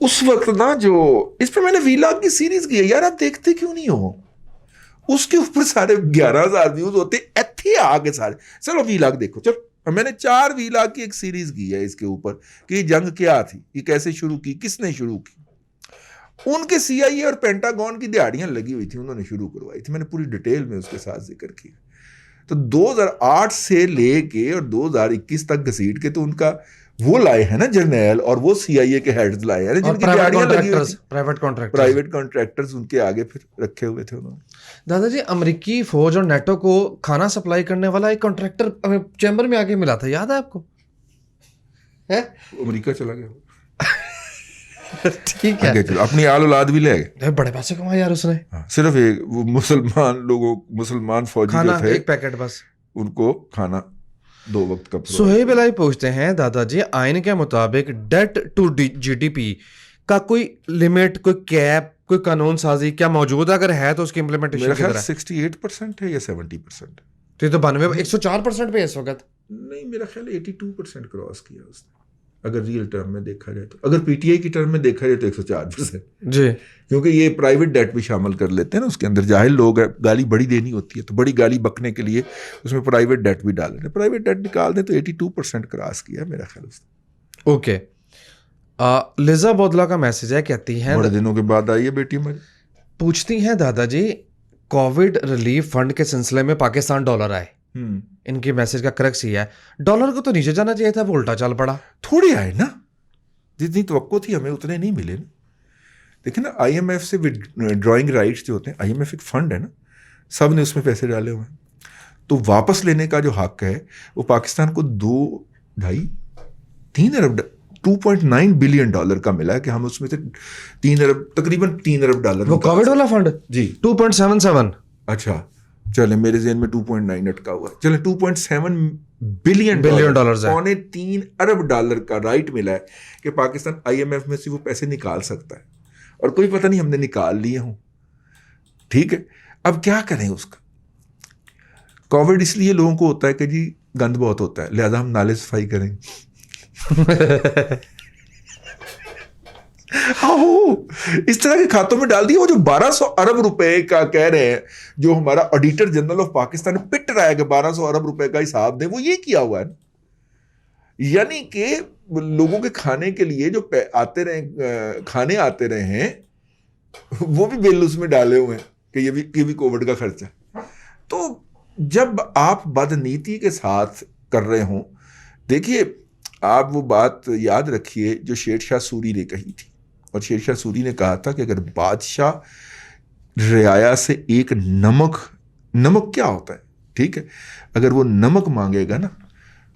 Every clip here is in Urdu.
اس وقت نا جو اس پہ میں نے ویلاگ کی سیریز کی ہے یار, آپ دیکھتے کیوں نہیں ہو؟ اس کے اوپر سارے 11,000 ویوز ہوتے ایتھے آگے سارے. چلو ویلاگ دیکھو, چلو میں نے 4 ویلاگ کی ایک سیریز کی ہے اس کے اوپر کہ یہ جنگ کیا تھی, یہ کیسے شروع کی, کس نے شروع کی. ان کے CIA اور پینٹاگون کی دہاڑیاں لگی ہوئی تھی, انہوں نے شروع کروائی تھی. میں نے پوری ڈیٹیل میں اس کے ساتھ ذکر کیا. تو 2008 سے لے کے اور 2021 تک گھسیٹ کے تو ان کا وہ لائے ہیں نا جرنیل, اور وہ CIA کے ہیڈز لائے ہیں جن کی دہاڑیاں لگی ہوئی تھی. پرائیویٹ کانٹریکٹرز ان کے آگے پھر رکھے ہوئے تھے انہوں نے. دادا جی, امریکی فوج اور نیٹو کو کھانا سپلائی کرنے والا ایک کانٹریکٹر چیمبر میں آگے ملا تھا, یاد ہے آپ کو؟ امریکہ چلا گیا, ٹھیک ہے, اپنی آل اولاد بھی لے گئے. بڑے پیسے کمائے یار اس نے. صرف ایک وہ مسلمان فوجی جو تھے, ایک پیکٹ بس, ان کو کھانا 2 وقت کا. سہیب الہی پوچھتے ہیں دادا جی, آئین کے مطابق ڈیٹ ٹو GDP کا کوئی لمٹ, کوئی کیپ, کوئی قانون سازی کیا موجود ہے؟ اگر ہے تو اس کی امپلیمنٹیشن میرا خیال 68% ہے یا 70%. تو یہ تو 104% پہ اس وقت. نہیں, میرا خیال 82% کراس کیا اس نے, اگر ریئل ٹرم میں دیکھا جائے تو. اگر PTI کی ٹرم میں دیکھا جائے تو 104%. جی, کیونکہ یہ پرائیویٹ ڈیٹ بھی شامل کر لیتے ہیں نا اس کے اندر. جاہل لوگ ہیں, گالی بڑی دینی ہوتی ہے تو بڑی گالی بکنے کے لیے اس میں پرائیویٹ ڈیٹ بھی ڈال دیں. پرائیویٹ ڈیٹ نکال دیں تو 82% کراس کیا میرا خیال اس نے. اوکے. لزا بودلا کا میسج ہے, کہتی ہیں بڑے دنوں کے بعد آئی ہے بیٹی ہماری. پوچھتی ہیں دادا جی, کووڈ ریلیف فنڈ کے سلسلے میں پاکستان ڈالر آئے, ان کی میسج کا کرکس یہ ہے, ڈالر کو تو نیچے جانا چاہیے تھا, وہ الٹا چل پڑا. تھوڑے آئے نا, جتنی توقع تھی ہمیں اتنے نہیں ملے نا. دیکھیں نا, IMF سے ڈرائنگ رائٹس جو ہوتے ہیں, IMF ایک فنڈ ہے نا, سب نے اس میں پیسے ڈالے ہوئے ہیں, تو واپس لینے کا جو حق ہے وہ پاکستان کو 2.5-3 ارب $2.9 بلین کا ملا ہے کہ ہم اس میں سے تقریباً 3 ارب ڈالر. وہ کووڈ والا فنڈ جی 2.77. اچھا چلے, میرے ذہن میں 2.9 اٹکا ہوا ہے. چلے 2.7 بلین ڈالرز, $3 ارب کا رائٹ ملا ہے کہ پاکستان IMF میں سے وہ پیسے نکال سکتا ہے, اور کوئی پتہ نہیں ہم نے نکال لیے ہوں. ٹھیک ہے, اب کیا کریں اس کا. کووڈ اس لیے لوگوں کو ہوتا ہے کہ جی گند بہت ہوتا ہے, لہذا ہم نالے صفائی کریں. اس طرح کے کھاتوں میں ڈال دیا. وہ جو 1200 ارب روپے کا کہہ رہے ہیں, جو ہمارا آڈیٹر جنرل آف پاکستان پٹ رہا ہے کہ 1200 ارب روپے کا حساب دیں, وہ یہ کیا ہوا ہے. یعنی کہ لوگوں کے کھانے کے لیے جو آتے رہے, کھانے آتے رہے ہیں, وہ بھی بل اس میں ڈالے ہوئے ہیں کہ یہ بھی کووڈ کا خرچہ. تو جب آپ بدنیتی کے ساتھ کر رہے ہوں, دیکھیے آپ وہ بات یاد رکھیے جو شیر شاہ سوری نے کہی تھی, اور شیر شاہ سوری نے کہا تھا کہ اگر بادشاہ رعایا سے ایک نمک کیا ہوتا ہے, ٹھیک ہے, اگر وہ نمک مانگے گا نا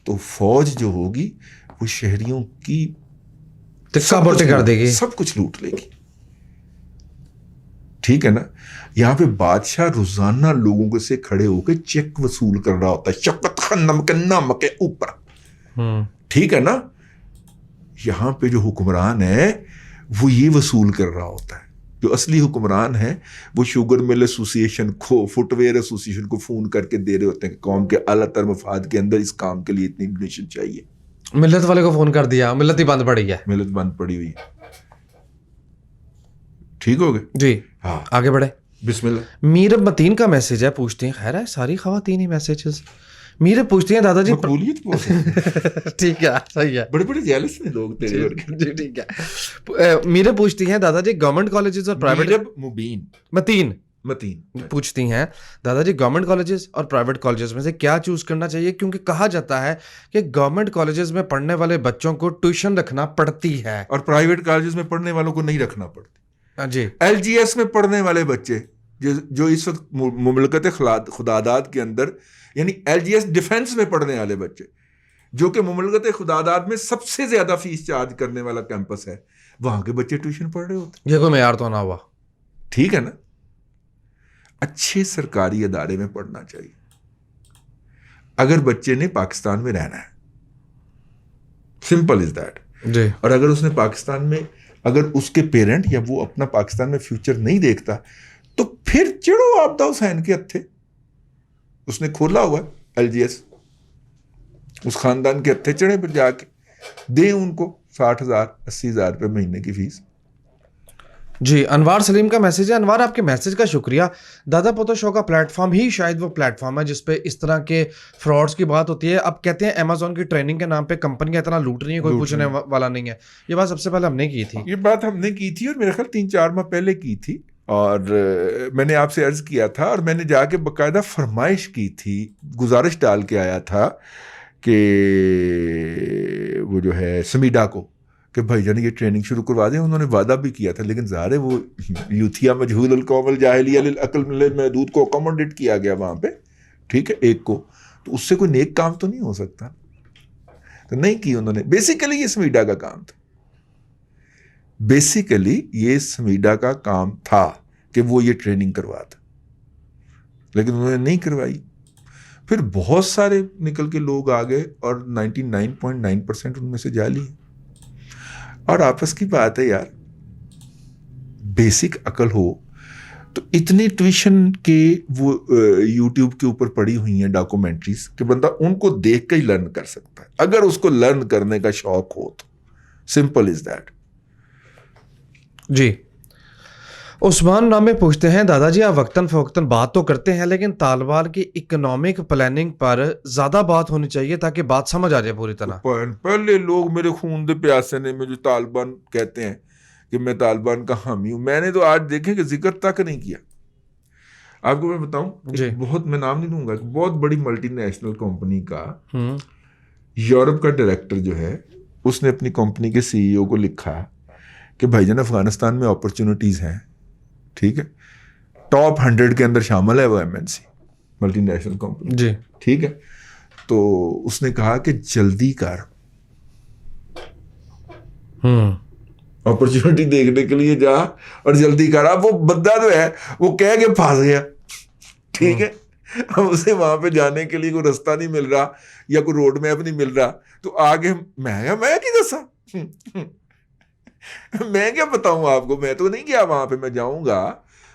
تو فوج جو ہوگی وہ شہریوں کی کر دے گی, سب کچھ لوٹ لے گی. ٹھیک ہے نا. یہاں پہ بادشاہ روزانہ لوگوں سے کھڑے ہو کے چیک وصول کر رہا ہوتا ہے, شفقت خنم کے نام کے اوپر. ٹھیک ہے نا. یہاں پہ جو حکمران ہے وہ یہ وصول کر رہا ہوتا ہے. جو اصلی حکمران ہے وہ شوگر مل ایسوسی ایشن کو, فٹ ویئر ایسوسی ایشن کو فون کر کے دے رہے ہوتے ہیں کہ قوم کے اعلیٰ تر مفاد کے اندر اس کام کے لیے اتنی ڈونیشن چاہیے. ملت والے کو فون کر دیا, ملت ہی بند پڑی ہے, ملت بند پڑی ہوئی ہے. ٹھیک ہو گئے جی. ہاں آگے بڑھے. بسم اللہ. میر متین کا میسج ہے, پوچھتے ہیں, خیر ہے ساری خواتین ہی میسیجز. میرے پوچھتی ہیں دادا جی, مقبولیت بہت ہے. ٹھیک ہے, صحیح ہے, بڑے بڑے جیلس ہیں لوگ تیرے ورگے. جی ٹھیک ہے. میرے پوچھتی ہیں دادا جی, گورنمنٹ کالجز اور پرائیویٹ متین پوچھتی ہیں دادا جی, گورنمنٹ کالجز اور پرائیویٹ کالجز میں سے کیا چوز کرنا چاہیے, کیونکہ کہا جاتا ہے کہ گورنمنٹ کالجز میں پڑھنے والے بچوں کو ٹیوشن رکھنا پڑتی ہے اور پرائیویٹ کالجز میں پڑھنے والوں کو نہیں رکھنا پڑتی. جی. LGS میں پڑھنے والے بچے جو اس وقت مملکت خداداد کے اندر, یعنی LGS ڈیفنس میں پڑھنے والے بچے, جو کہ مملکت خداداد میں سب سے زیادہ فیس چارج کرنے والا کیمپس ہے, وہاں کے بچے ٹیوشن پڑھ رہے ہوتے. یہ کوئی معیار تو نہ ہوا. ٹھیک ہے نا. اچھے سرکاری ادارے میں پڑھنا چاہیے اگر بچے نے پاکستان میں رہنا ہے. Simple is that. جی. اور اگر اس نے پاکستان میں, اگر اس کے پیرنٹ یا وہ اپنا پاکستان میں فیوچر نہیں دیکھتا تو پھر چڑھو آبدہ حسین کے ہتھے. اس نے کھولا ہوا ہے LGS, اس خاندان کے ہتھے چڑھے, پھر جا کے دیں ان کو 60,000 80,000 روپے مہینے کی فیس. جی انوار سلیم کا میسج ہے. انوار آپ کے میسج کا شکریہ. دادا پوتا شو کا پلیٹ فارم ہی شاید وہ پلیٹ فارم ہے جس پہ اس طرح کے فراڈس کی بات ہوتی ہے. اب کہتے ہیں امیزون کی ٹریننگ کے نام پہ کمپنیاں اتنا لوٹ رہی ہیں, کوئی پوچھنے والا نہیں ہے. یہ بات سب سے پہلے ہم نے کی تھی. یہ بات ہم نے کی تھی اور میرے خیال 3-4 ماہ پہلے کی تھی, اور میں نے آپ سے عرض کیا تھا اور میں نے جا کے باقاعدہ فرمائش کی تھی, گزارش ڈال کے آیا تھا کہ وہ جو ہے سمیڈا کو کہ بھائی جان یہ ٹریننگ شروع کروا دیں. انہوں نے وعدہ بھی کیا تھا, لیکن ظاہر ہے وہ یوتھیا مجہول القوم الجاہلیہ للعقل محدود کو اکوموڈیٹ کیا گیا وہاں پہ, ٹھیک ہے, ایک کو, تو اس سے کوئی نیک کام تو نہیں ہو سکتا, تو نہیں کی انہوں نے. بیسیکلی یہ سمیڈا کا کام تھا, بیسیکلی یہ سمیڈا کا کام تھا کہ وہ یہ ٹریننگ کرواتا, لیکن انہوں نے نہیں کروائی. پھر بہت سارے نکل کے لوگ آ گئے اور 99.9% ان میں سے جعلی ہیں. اور آپس کی بات ہے یار, بیسک عقل ہو تو اتنی ٹیوشن کے وہ یوٹیوب کے اوپر پڑی ہوئی ہیں ڈاکومنٹریز کہ بندہ ان کو دیکھ کے ہی لرن کر سکتا ہے اگر اس کو لرن کرنے کا شوق ہو تو. Simple is that. جی عثمان نامے پوچھتے ہیں, دادا جی آپ وقتاً فوقتاً بات تو کرتے ہیں لیکن طالبان کی اکنامک پلاننگ پر زیادہ بات ہونی چاہیے تاکہ بات سمجھ آ جائے پوری طرح. پہلے لوگ میرے خون دے پیاسے نے مجھے طالبان کہتے ہیں کہ میں طالبان کا حامی ہوں, میں نے تو آج دیکھیں کہ ذکر تک نہیں کیا. آپ کو میں بتاؤں, بہت, میں نام نہیں دوں گا, بہت بڑی ملٹی نیشنل کمپنی کا یورپ کا ڈائریکٹر جو ہے اس نے اپنی کمپنی کے سی ای او کو لکھا کہ بھائی جان افغانستان میں اپرچونٹیز ہیں, ٹھیک ہے, ٹاپ 100 کے اندر شامل ہے وہ M N C multinational company, جی ٹھیک ہے. تو اس نے کہا کہ جلدی کر, اپرچونٹی دیکھنے کے لیے جا اور جلدی کر. اب وہ بندہ جو ہے وہ کہہ کے پھنس گیا, ٹھیک ہے, اب اسے وہاں پہ جانے کے لیے کوئی رستہ نہیں مل رہا یا کوئی روڈ میپ نہیں مل رہا, تو آگے میں کی دسا, میں کیا بتاؤں آپ کو, میں تو نہیں گیا وہاں پہ, میں جاؤں گا,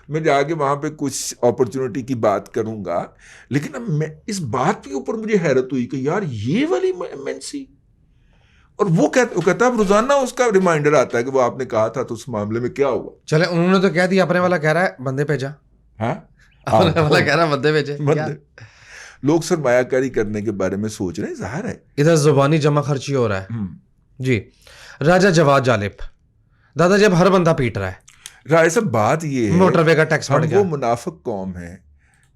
میں جا کے وہاں پہ کچھ اپرچونٹی کی بات کروں گا. لیکن اب میں اس بات کے اوپر مجھے حیرت ہوئی کہ یار یہ والی ایم این سی, اور وہ کہتا ہے روزانہ اس کا ریمائنڈر آتا ہے کہ وہ آپ نے کہا تھا تو اس معاملے میں کیا ہوا. چلے انہوں نے تو کہہ دیا, اپنے والا کہہ رہا ہے بندے بھیجا, ہاں اپنے والا کہہ رہا ہے بندے بھیجے. لوگ سرمایہ کاری کرنے کے بارے میں سوچ رہے ہیں, ظاہر ہے ادھر زبانی جمع خرچی ہو رہا ہے. جی راجہ جواد جالب, دادا جب ہر بندہ پیٹ رہا ہے, رائے صاحب بات یہ ہے موٹر وے کا ٹیکس بڑھ گیا, وہ منافق قوم ہے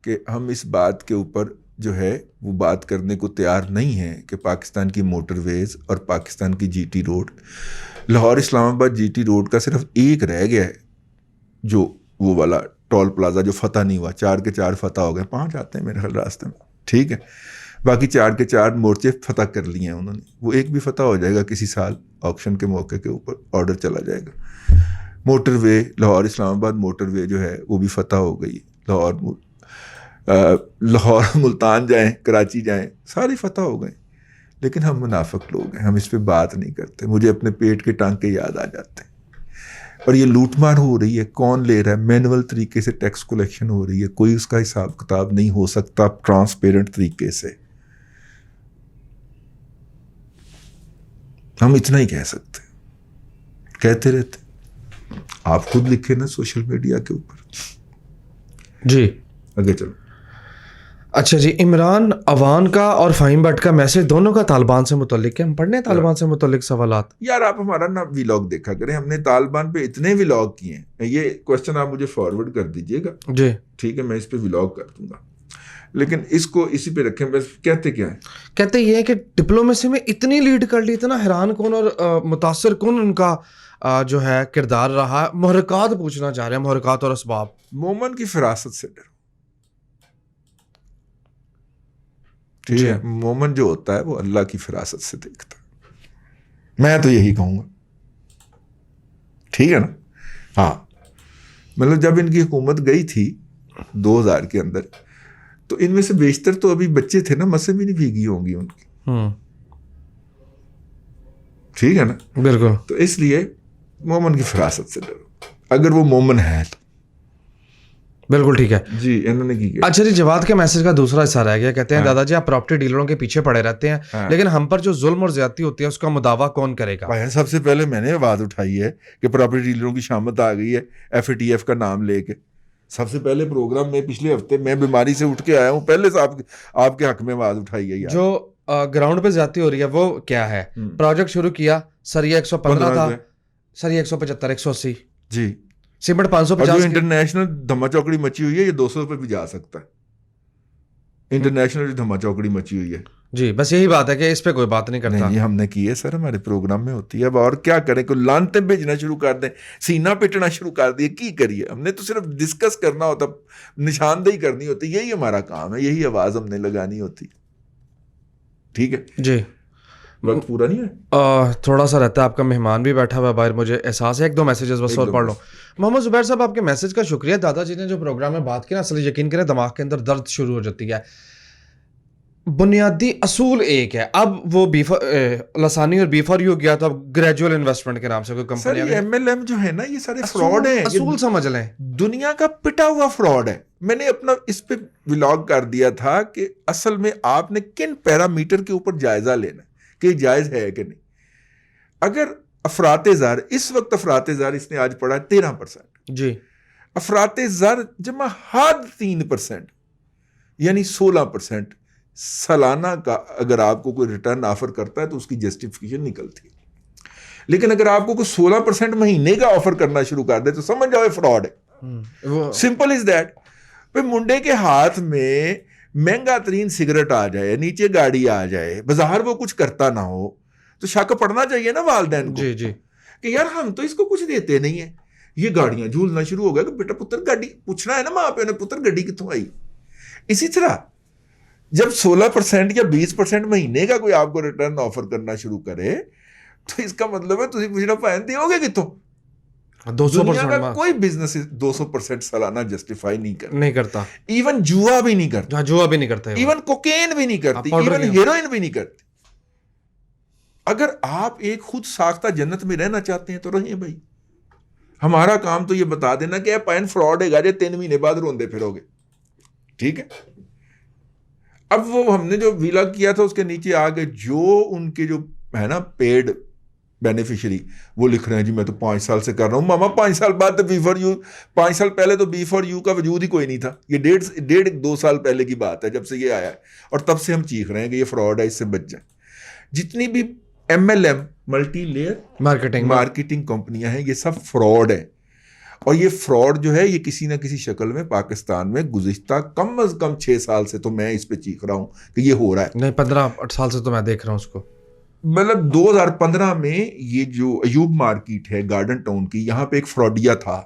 کہ ہم اس بات کے اوپر جو ہے وہ بات کرنے کو تیار نہیں ہیں کہ پاکستان کی موٹر ویز اور پاکستان کی جی ٹی روڈ, لاہور اسلام آباد جی ٹی روڈ کا صرف ایک رہ گیا ہے, جو وہ والا ٹول پلازا جو فتح نہیں ہوا. 4 کے 4 فتح ہو گئے, 5 آتے ہیں میرے خیال راستے میں, ٹھیک ہے, باقی 4 کے 4 مورچے فتح کر لیے ہیں انہوں نے. وہ ایک بھی فتح ہو جائے گا کسی سال, آکشن کے موقع کے اوپر آرڈر چلا جائے گا. موٹر وے لاہور اسلام آباد موٹر وے جو ہے وہ بھی فتح ہو گئی. لاہور ملتان جائیں, کراچی جائیں, ساری فتح ہو گئے. لیکن ہم منافق لوگ ہیں, ہم اس پہ بات نہیں کرتے. مجھے اپنے پیٹ کے ٹانکے یاد آ جاتے ہیں. اور یہ لوٹ مار ہو رہی ہے, کون لے رہا ہے؟ مینول طریقے سے ٹیکس کلیکشن ہو رہی ہے, کوئی اس کا حساب کتاب نہیں ہو سکتا ٹرانسپیرنٹ طریقے سے. ہم اتنا ہی کہہ سکتے, کہتے رہتے. آپ خود لکھے نا سوشل میڈیا کے اوپر. جی آگے چلو. اچھا جی, عمران اوان کا اور فہیم بٹ کا میسج دونوں کا طالبان سے متعلق ہے. ہم پڑھنے طالبان سے متعلق سوالات. یار آپ ہمارا نا ویلاگ دیکھا کریں, ہم نے طالبان پہ اتنے ویلاگ کیے ہیں. یہ کوشچن آپ مجھے فارورڈ کر دیجئے گا, جی ٹھیک ہے, میں اس پہ ویلاگ کر دوں گا. لیکن اس کو اسی پہ رکھیں. بس کہتے کیا ہیں, کہتے یہ ہے کہ ڈپلومیسی میں اتنی لیڈ کر لی, اتنا حیران کن اور متاثر کن ان کا جو ہے کردار رہا. محرکات پوچھنا چاہ رہے ہیں, محرکات اور اسباب. مومن کی فراست سے ڈرو, ٹھیک ہے. مومن جو ہوتا ہے وہ اللہ کی فراست سے دیکھتا ہے. میں تو یہی کہوں گا, ٹھیک ہے نا. ہاں مطلب جب ان کی حکومت گئی تھی 2000 کے اندر, تو ان میں سے بیشتر تو ابھی بچے تھے نا, مسیں بھی نہیں بھیگی ہوں گی ان کی, ٹھیک ہے نا. بالکل. تو اس لیے مومن کی فراست سے ڈرو, اگر وہ مومن ہے تو. بالکل ٹھیک ہے جی انہوں نے کی. اچھا جی، جواد کے میسج کا دوسرا حصہ رہ گیا. کہتے ہیں دادا جی آپ پراپرٹی ڈیلروں کے پیچھے پڑے رہتے ہیں لیکن ہم پر جو ظلم اور زیادتی ہوتی ہے اس کا مداوع کون کرے گا؟ بھائی سب سے پہلے میں نے آواز اٹھائی ہے کہ پراپرٹی ڈیلروں کی شامت آ گئی ہے FATF کا نام لے کے. سب سے پہلے پروگرام میں پچھلے ہفتے میں بیماری سے اٹھ کے آیا ہوں, پہلے سے آپ کے حق میں آواز اٹھائی ہے. جو گراؤنڈ پہ زیادتی ہو رہی ہے وہ کیا ہے؟ پروجیکٹ شروع کیا سر یہ 115 تھا, سر یہ 175 180 جی, سیمنٹ 550. جو انٹرنیشنل دھما چوکڑی مچی ہوئی ہے یہ 200 روپے بھی جا سکتا ہے. انٹرنیشنل دھما چوکڑی مچی ہوئی ہے جی, بس یہی بات ہے کہ اس پہ کوئی بات نہیں کرتا. نہیں, ہم نے کی ہے سر, ہمارے پروگرام میں ہوتی ہے. اب اور کیا کریں, کوئی لانتیں بھیجنا شروع کر دیں, سینہ پٹنا شروع کر دیے, کی کریے. ہم نے تو صرف ڈسکس کرنا ہوتا, نشاندہی کرنی ہوتی, یہی ہمارا کام ہے, یہی آواز ہم نے لگانی ہوتی. ٹھیک ہے جی, وقت پورا نہیں ہے, تھوڑا سا رہتا ہے. آپ کا مہمان بھی بیٹھا ہوا ہے باہر, مجھے احساس ہے. 1-2 میسیجز بس اور پڑھ لو. محمد زبیر صاحب آپ کے میسج کا شکریہ. دادا جی نے جو پروگرام میں بات کی نا, اصل یقین کریں دماغ کے اندر درد شروع ہو جاتی ہے. بنیادی اصول ایک ہے. اب وہ لسانی اور B4U گیا تو اب گریجول انویسٹمنٹ کے نام سے کوئی کمپنی. سر MLM جو ہے نا یہ سارے فراڈ ہیں, اصول سمجھ لیں, دنیا کا پٹا ہوا فراڈ ہے. میں نے اپنا اس پہ ولاگ کر دیا تھا کہ اصل میں آپ نے کن پیرامیٹر کے اوپر جائزہ لینا ہے کہ یہ جائز ہے کہ نہیں. اگر افراط زر, اس وقت افراط زر اس نے آج پڑھا 13%, جی, افراط زر جمع حد 3% یعنی 16% سالانہ کا اگر آپ کو کوئی ریٹرن آفر کرتا ہے تو اس کی جسٹیفیکیشن نکلتی ہے. لیکن اگر آپ کو کوئی 16% مہینے کا آفر کرنا شروع کر دے تو سمجھ جاؤ فراڈ ہے. Simple is that. پھر منڈے کے ہاتھ میں مہنگا ترین سگریٹ آ جائے, نیچے گاڑی آ جائے, بظاہر وہ کچھ کرتا نہ ہو, تو شک پڑنا چاہیے نا والدین کو. جی جی, کہ یار ہم تو اس کو کچھ دیتے نہیں ہیں, یہ گاڑیاں جھولنا شروع ہو گیا کہ بیٹا پتر گاڑی پوچھنا ہے نا ماں پہ نے, پتر گاڑی کتوں آئی. اسی طرح جب 16% یا 20% مہینے کا کوئی آپ کو ریٹرن آفر کرنا شروع کرے تو اس کا مطلب ہے تھی پوچھنا پہنتے ہو گے کتوں. 200% کا کوئی بزنس 200% سالانہ جسٹیفائی نہیں کرتا. ایون جوا بھی نہیں کرتا, جوا بھی نہیں کرتا, ایون کوکین بھی نہیں کرتی, ایون ہیروئن بھی نہیں کرتی. اگر آپ ایک خود ساختہ جنت میں رہنا چاہتے ہیں تو رہیں بھائی. ہمارا کام تو یہ بتا دینا کہ پین فراڈ ہے گا, 3 مہینے بعد روندے پھرو گے. ٹھیک ہے. اب وہ ہم نے جو ویلا کیا تھا اس کے نیچے آگے جو ان کے جو ہے نا پیڈ بینیفیشری وہ لکھ رہے ہیں جی میں تو 5 سال سے کر رہا ہوں. ماما 5 سال بعد تو B4U, 5 سال پہلے تو B4U کا وجود ہی کوئی نہیں تھا. یہ 1.5-2 سال پہلے کی بات ہے جب سے یہ آیا ہے, اور تب سے ہم چیخ رہے ہیں کہ یہ فراڈ ہے, اس سے بچ جائیں. جتنی بھی MLM ملٹی لیئر مارکیٹنگ کمپنیاں ہیں یہ سب فراڈ ہیں. اور یہ فراڈ جو ہے یہ کسی نہ کسی شکل میں پاکستان میں گزشتہ کم از کم 6 سال سے تو میں اس پہ چیخ رہا ہوں کہ یہ ہو رہا ہے. نہیں 15 سال سے تو میں دیکھ رہا ہوں اس کو. مطلب 2015 میں یہ جو ایوب مارکیٹ ہے گارڈن ٹاؤن کی, یہاں پہ ایک فراڈیا تھا.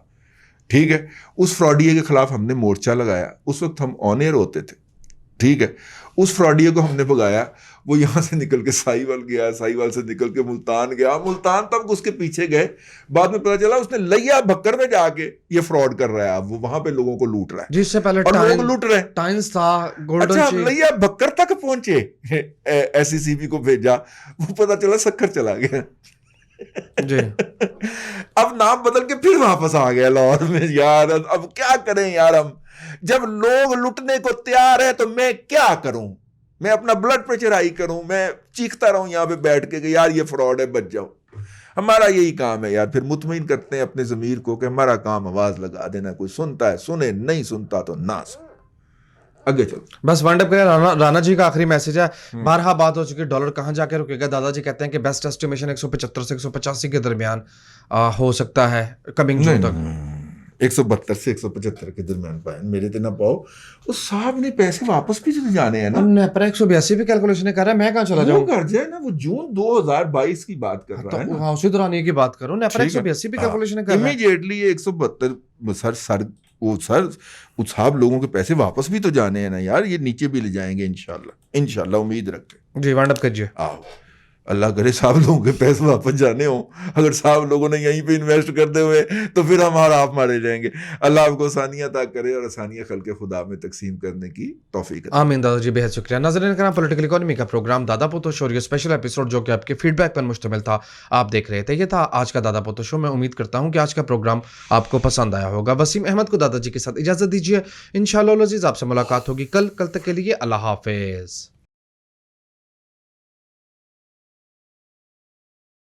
ٹھیک ہے. اس فراڈیا کے خلاف ہم نے مورچہ لگایا. اس وقت ہم آن ایئر ہوتے تھے. ٹھیک ہے. اس فراڈیا کو ہم نے بھگایا. وہ یہاں سے نکل کے ساہیوال گیا, ساہیوال سے نکل کے ملتان گیا, ملتان تک اس کے پیچھے گئے. بعد میں پتا چلا اس نے لیا بکر میں جا کے یہ فراڈ کر رہا ہے. اب وہ وہاں پہ لوگوں کو لوٹ رہا ہے, جس سے پہلے اور لوگ لوٹ رہے ہیں. ٹائنز تھا, گولڈن. اچھا لیا بکر تک پہنچے, SECB کو بھیجا, وہ پتا چلا سکر چلا گیا. جی. اب نام بدل کے پھر واپس آ گیا لاہور میں. یار اب کیا کریں یار, ہم جب لوگ لٹنے کو تیار ہے تو میں کیا کروں, میں اپنا بلڈ پریشر ہائی کروں, میں چیختا رہوں یہاں پہ بیٹھ کے کہ یار یہ فراڈ ہے بچ جاؤ. ہمارا یہی کام ہے یار. پھر مطمئن کرتے ہیں اپنے ضمیر کو کہ ہمارا کام آواز لگا دینا. کوئی سنتا ہے سنے, نہیں سنتا تو نہ سن. آگے چلو. بس ونڈ اپ کریں. رانا جی کا آخری میسج ہے. بارہا بات ہو چکی, ڈالر کہاں جا کے رکے گا. دادا جی کہتے ہیں کہ بیسٹ ایسٹیمیشن 175 سے 185 کے درمیان ہو سکتا ہے کمنگ جون تک. 172 سے 175 کے درمیان پائیں, میرے تو نہ پاؤ. اس صاحب نے پیسے واپس بھی جانے ہیں نا. پر 182 بھی کیلکولیشن کر رہا ہے, میں کہاں چلا جاؤں. وہ کر جائے نا, وہ جون 2022 کی بات کر رہا ہے نا. ہاں اسی دوران یہ کی بات کروں نا. پر 182 بھی کیلکولیشن کر رہا ہے. امیڈیٹلی یہ 172 وہ صاحب لوگوں کے پیسے واپس بھی تو جانے ہیں نا یار. یہ نیچے بھی لے جائیں گے انشاءاللہ, انشاءاللہ امید رکھیں. جی وانڈ اپ کیجیے. اللہ کرے صاحب لوگوں کے پیسے واپس جانے ہوں. اگر صاحب لوگوں نے یہیں پہ انویسٹ کرتے ہوئے تو پھر ہم اور آپ مارے جائیں گے. اللہ آپ کو آسانیاں عطا کرے اور آسانیاں خلق خدا میں تقسیم کرنے کی توفیق عطا. آمین دادا جی، بہت شکریہ. ناظرین کرام، پولیٹیکل اکانومی کا پروگرام دادا پوتو شو اور یہ اسپیشل ایپیسوڈ جو کہ آپ کے فیڈ بیک پر مشتمل تھا آپ دیکھ رہے تھے. یہ تھا آج کا دادا پوتو شو. میں امید کرتا ہوں کہ آج کا پروگرام آپ کو پسند آیا ہوگا. وسیم احمد کو دادا جی کے ساتھ اجازت دیجیے. انشاءاللہ العزیز آپ سے ملاقات ہوگی کل تک کے لیے اللہ حافظ.